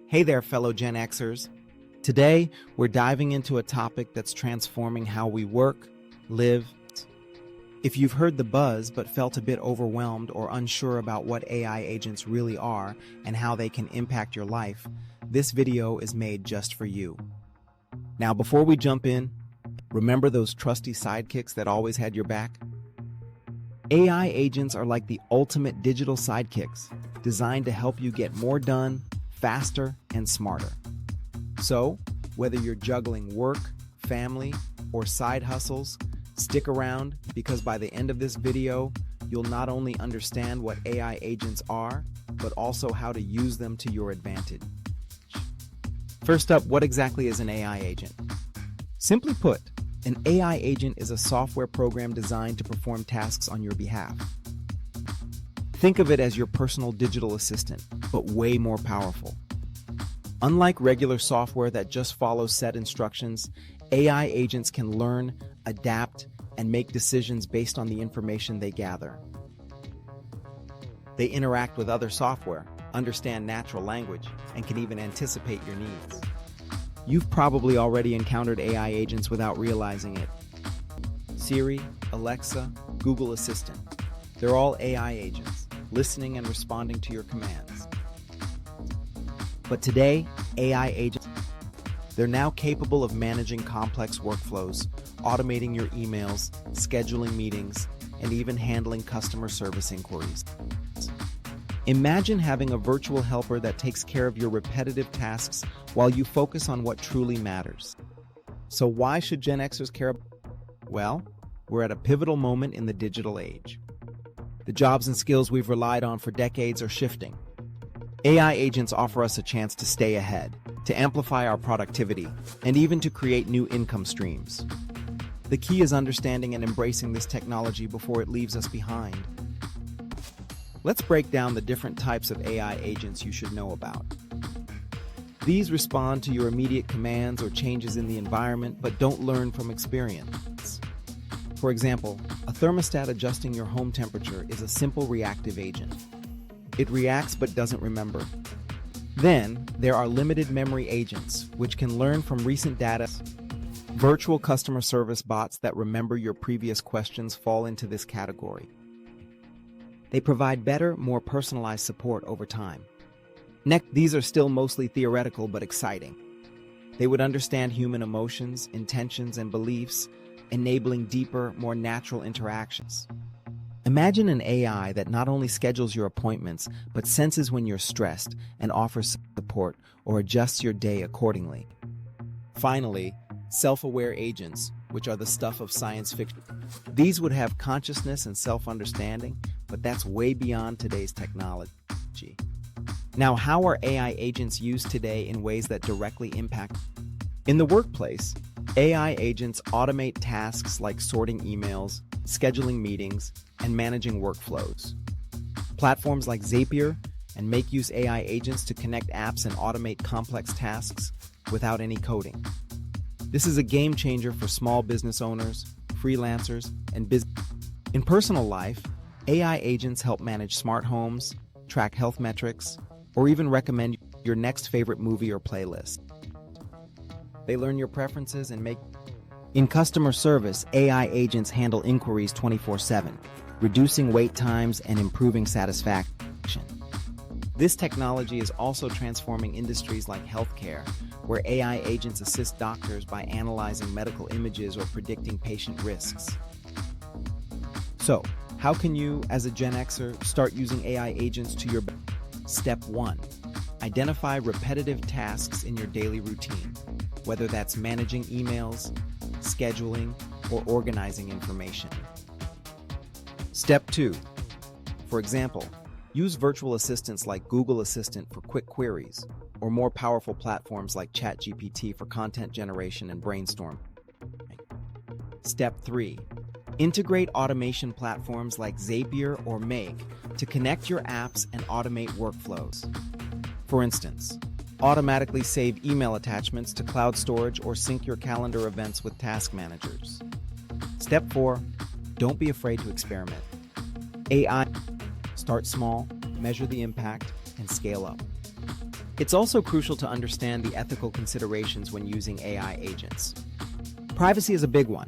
Hey there, fellow Gen Xers. Today, we're diving into a topic that's transforming how we work, live. If you've heard the buzz but felt a bit overwhelmed or unsure about what AI agents really are and how they can impact your life, this video is made just for you. Now, before we jump in, remember those trusty sidekicks that always had your back? AI agents are like the ultimate digital sidekicks, designed to help you get more done, faster, and smarter. So, whether you're juggling work, family, or side hustles, stick around because by the end of this video, you'll not only understand what AI agents are, but also how to use them to your advantage. First up, what exactly is an AI agent? Simply put, an AI agent is a software program designed to perform tasks on your behalf. Think of it as your personal digital assistant, but way more powerful. Unlike regular software that just follows set instructions, AI agents can learn, adapt, and make decisions based on the information they gather. They interact with other software, understand natural language, and can even anticipate your needs. You've probably already encountered AI agents without realizing it. Siri, Alexa, Google Assistant. They're all AI agents, listening and responding to your commands. But today, AI agents, they're now capable of managing complex workflows, automating your emails, scheduling meetings, and even handling customer service inquiries. Imagine having a virtual helper that takes care of your repetitive tasks while you focus on what truly matters. So why should Gen Xers care? Well, we're at a pivotal moment in the digital age. The jobs and skills we've relied on for decades are shifting. AI agents offer us a chance to stay ahead, to amplify our productivity, and even to create new income streams. The key is understanding and embracing this technology before it leaves us behind. Let's break down the different types of AI agents you should know about. These respond to your immediate commands or changes in the environment, but don't learn from experience. For example, a thermostat adjusting your home temperature is a simple reactive agent. It reacts but doesn't remember. Then, there are limited memory agents, which can learn from recent data. Virtual customer service bots that remember your previous questions fall into this category. They provide better, more personalized support over time. Next, these are still mostly theoretical but exciting. They would understand human emotions, intentions, and beliefs, enabling deeper, more natural interactions. Imagine an AI that not only schedules your appointments, but senses when you're stressed and offers support or adjusts your day accordingly. Finally, self-aware agents, which are the stuff of science fiction. These would have consciousness and self-understanding, but that's way beyond today's technology. Now, how are AI agents used today in ways that directly impact? In the workplace, AI agents automate tasks like sorting emails, scheduling meetings, and managing workflows. Platforms like Zapier and Make use AI agents to connect apps and automate complex tasks without any coding. This is a game changer for small business owners, freelancers, and business. In personal life, AI agents help manage smart homes, track health metrics, or even recommend your next favorite movie or playlist. They learn your preferences and make. In customer service, AI agents handle inquiries 24/7, reducing wait times and improving satisfaction. This technology is also transforming industries like healthcare, where AI agents assist doctors by analyzing medical images or predicting patient risks. So, how can you, as a Gen Xer, start using AI agents to your benefit? Step 1. Identify repetitive tasks in your daily routine, whether that's managing emails, scheduling, or organizing information. Step 2. For example, use virtual assistants like Google Assistant for quick queries, or more powerful platforms like ChatGPT for content generation and brainstorming. Step 3. Integrate automation platforms like Zapier or Make to connect your apps and automate workflows. For instance, automatically save email attachments to cloud storage or sync your calendar events with task managers. Step 4. Don't be afraid to experiment. AI, start small, measure the impact, and scale up. It's also crucial to understand the ethical considerations when using AI agents. Privacy is a big one.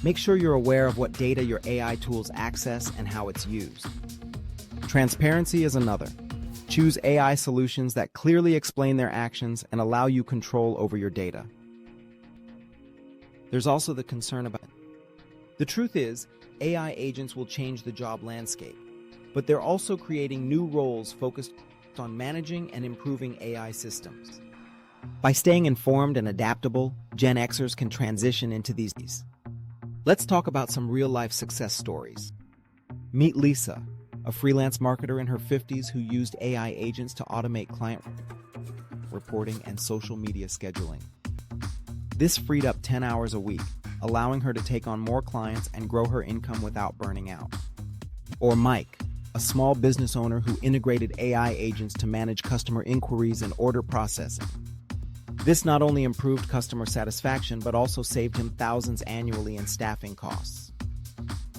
Make sure you're aware of what data your AI tools access and how it's used. Transparency is another. Choose AI solutions that clearly explain their actions and allow you control over your data. There's also the concern about it. The truth is, AI agents will change the job landscape, but they're also creating new roles focused on managing and improving AI systems. By staying informed and adaptable, Gen Xers can transition into these. Let's talk about some real-life success stories. Meet Lisa, a freelance marketer in her 50s who used AI agents to automate client reporting and social media scheduling. This freed up 10 hours a week, allowing her to take on more clients and grow her income without burning out. Or Mike, a small business owner who integrated AI agents to manage customer inquiries and order processing. This not only improved customer satisfaction, but also saved him thousands annually in staffing costs.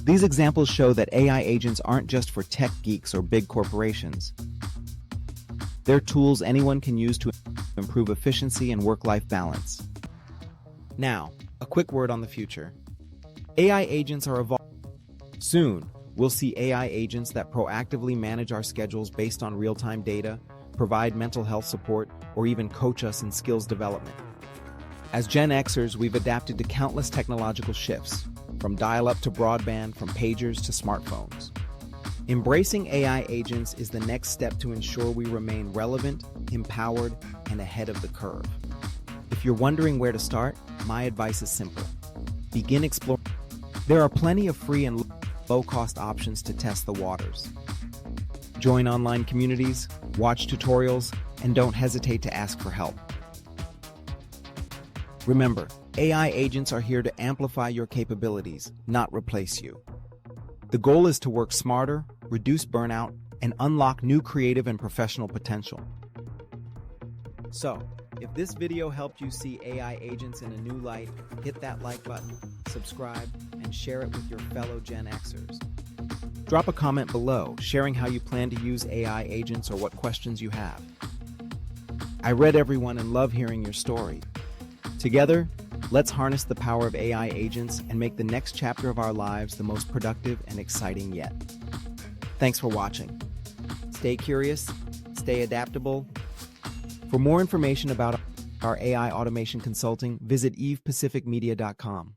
These examples show that AI agents aren't just for tech geeks or big corporations. They're tools anyone can use to improve efficiency and work-life balance. Now, a quick word on the future. AI agents are evolving. Soon, we'll see AI agents that proactively manage our schedules based on real-time data, provide mental health support, or even coach us in skills development. As Gen Xers, we've adapted to countless technological shifts, from dial-up to broadband, from pagers to smartphones. Embracing AI agents is the next step to ensure we remain relevant, empowered, and ahead of the curve. If you're wondering where to start, my advice is simple. Begin exploring. There are plenty of free and low-cost options to test the waters. Join online communities, watch tutorials, and don't hesitate to ask for help. Remember, AI agents are here to amplify your capabilities, not replace you. The goal is to work smarter, reduce burnout, and unlock new creative and professional potential. So, if this video helped you see AI agents in a new light, hit that like button, subscribe, and share it with your fellow Gen Xers. Drop a comment below, sharing how you plan to use AI agents or what questions you have. I read everyone and love hearing your story. Together, let's harness the power of AI agents and make the next chapter of our lives the most productive and exciting yet. Thanks for watching. Stay curious, stay adaptable. For more information about our AI automation consulting, visit evepacificmedia.com.